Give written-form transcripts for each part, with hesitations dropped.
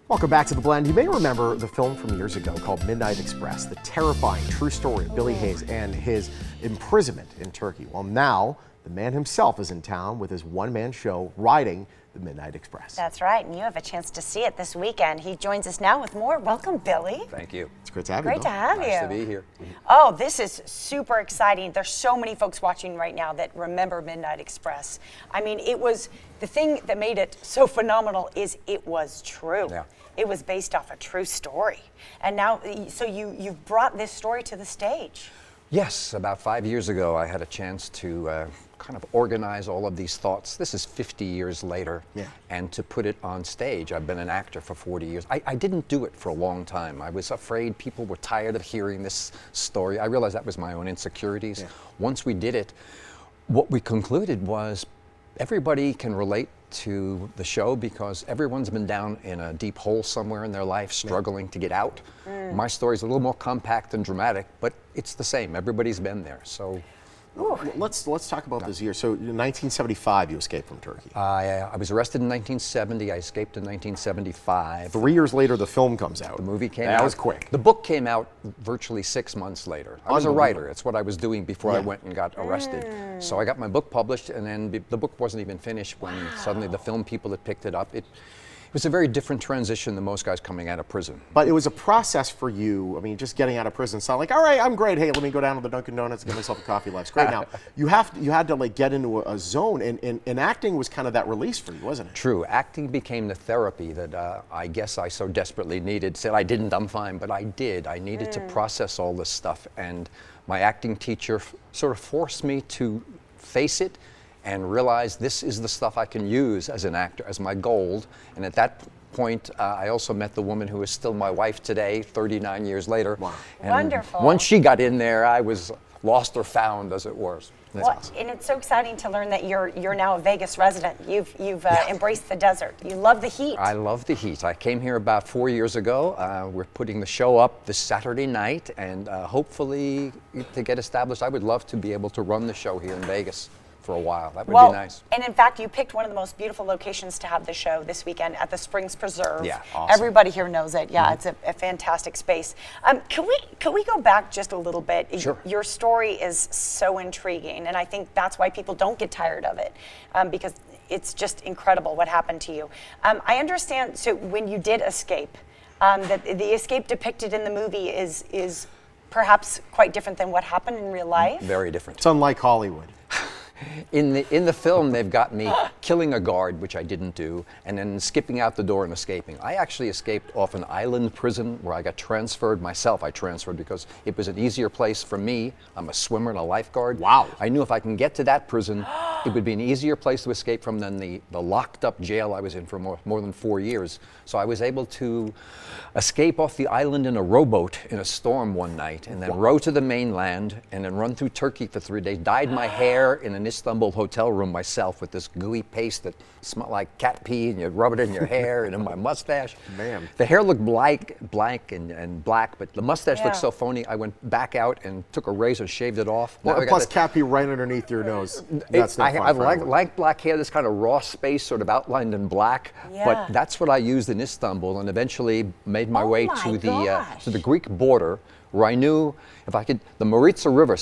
Welcome back to The Blend. You may remember the film from years ago called Midnight Express, the terrifying true story of Billy Hayes and his imprisonment in Turkey. Well, now the man himself is in town with his one-man show riding the Midnight Express. That's right, and you have a chance to see it this weekend. He joins us now with more. Welcome, Billy. Thank you. It's great to have you. Great to have you. Nice to be here. Oh, this is super exciting. There's so many folks watching right now that remember Midnight Express. I mean, it was, the thing that made it so phenomenal is it was true. Yeah. It was based off a true story. And now, so you've brought this story to the stage. Yes, about 5 years ago, I had a chance to kind of organize all of these thoughts. This is 50 years later, and to put it on stage. I've been an actor for 40 years. I didn't do it for a long time. I was afraid people were tired of hearing this story. I realized that was my own insecurities. Yeah. Once we did it, what we concluded was everybody can relate to the show because everyone's been down in a deep hole somewhere in their life, struggling to get out. My story's a little more compact and dramatic, but it's the same. Everybody's been there. So Let's talk about this year. So in 1975, you escaped from Turkey. I was arrested in 1970. I escaped in 1975. 3 years later, the film comes out. The movie came out. That was quick. The book came out virtually 6 months later. I was a writer. It's what I was doing before I went and got arrested. So I got my book published, and then the book wasn't even finished when suddenly the film people had picked it up. It was a very different transition than most guys coming out of prison. But it was a process for you. I mean, just getting out of prison. It's not like, all right, I'm great. Hey, let me go down to the Dunkin' Donuts and get myself a coffee. Life's great. Now, you had to like get into a zone, and acting was kind of that release for you, wasn't it? True. Acting became the therapy that I guess I so desperately needed. Said I didn't, I'm fine, but I did. I needed to process all this stuff, and my acting teacher sort of forced me to face it and realize this is the stuff I can use as an actor, as my gold. And at that point, I also met the woman who is still my wife today, 39 years later. Wow. And Wonderful. Once she got in there, I was lost or found, as it were. That's Well, awesome. and it's so exciting to learn that you're now a Vegas resident. You've embraced the desert. You love the heat. I love the heat. I came here about 4 years ago. We're putting the show up this Saturday night, and hopefully to get established, I would love to be able to run the show here in Vegas for a while. That would be nice. And in fact, you picked one of the most beautiful locations to have the show this weekend at the Springs Preserve. Yeah, awesome. Everybody here knows it. Yeah, it's a fantastic space. Can we go back just a little bit? Sure. Your story is so intriguing, and I think that's why people don't get tired of it, because it's just incredible what happened to you. I understand. So when you did escape, that the escape depicted in the movie is perhaps quite different than what happened in real life. Very different. It's unlike Hollywood. In the film, they've got me killing a guard, which I didn't do, and then skipping out the door and escaping. I actually escaped off an island prison where I got transferred myself. I transferred because it was an easier place for me. I'm a swimmer and a lifeguard. Wow. I knew if I can get to that prison, it would be an easier place to escape from than the locked up jail I was in for more than 4 years. So I was able to escape off the island in a rowboat in a storm one night, and then row to the mainland, and then run through Turkey for 3 days. Dyed my hair in an Istanbul hotel room myself with this gooey paste that smelled like cat pee, and you rub it in your hair and in my mustache. Man. The hair looked blank and black, but the mustache looked so phony. I went back out and took a razor, shaved it off. Now I got Plus, the- cat pee right underneath your nose. That's not fun I for anyone. like black hair, this kind of raw space sort of outlined in black, Yeah. but that's what I used in Istanbul, and eventually made my way my to gosh. the Greek border, where I knew if I could, the Maritsa River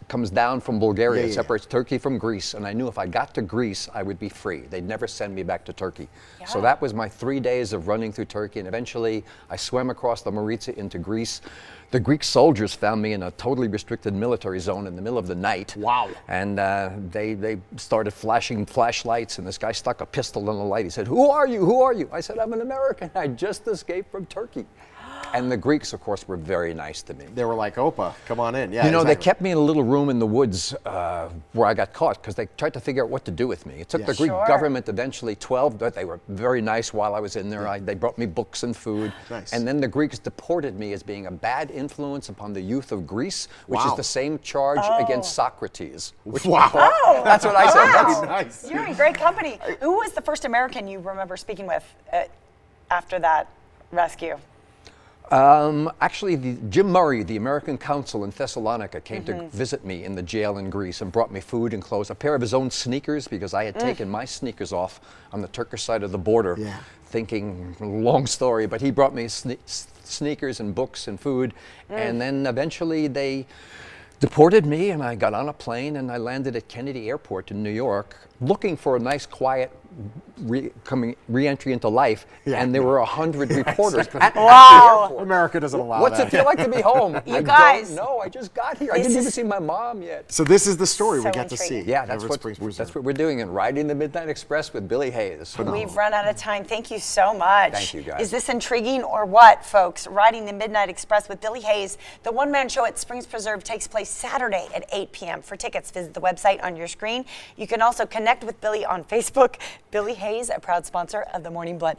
comes down from Bulgaria, Yeah, it separates Turkey from Greece, and I knew if I got to Greece, I would be free. They'd never send me back to Turkey. So that was my 3 days of running through Turkey, and eventually I swam across the Maritsa into Greece. The Greek soldiers found me in a totally restricted military zone in the middle of the night. Wow. And they started flashing flashlights, and this guy stuck a pistol in the light. He said, "Who are you? Who are you?" I said, "I'm an American. I just escaped from Turkey." And the Greeks, of course, were very nice to me. They were like, Opa, come on in. Yeah, You know, they exactly. kept me in a little room in the woods where I got caught because they tried to figure out what to do with me. It took the Greek Sure. government eventually 12, but they were very nice while I was in there. They brought me books and food. Nice. And then the Greeks deported me as being a bad influence upon the youth of Greece, which Wow. is the same charge against Socrates. Wow. That's what I said. Wow. Nice. You're in great company. Who was the first American you remember speaking with after that rescue? Actually, Jim Murray, the American consul in Thessalonica, came to visit me in the jail in Greece and brought me food and clothes, a pair of his own sneakers, because I had taken my sneakers off on the Turkish side of the border, thinking, long story, but he brought me sneakers and books and food, and then eventually they deported me, and I got on a plane and I landed at Kennedy Airport in New York, looking for a nice, quiet re-entry into life, and there were 100 reporters at the airport. America doesn't allow What's that. it feel like to be home? You I guys, don't know. I just got here. I didn't even see my mom yet. So this is the story we So get to see. intriguing. Yeah, that's over at Springs what Preserve. we're doing, and Riding the Midnight Express with Billy Hayes. We've run out of time. Thank you so much. Thank you, guys. Is this intriguing or what, folks? Riding the Midnight Express with Billy Hayes. The one-man show at Springs Preserve takes place Saturday at 8 p.m. For tickets, visit the website on your screen. You can also connect with Billy on Facebook. Billy Hayes, a proud sponsor of the Morning Blend.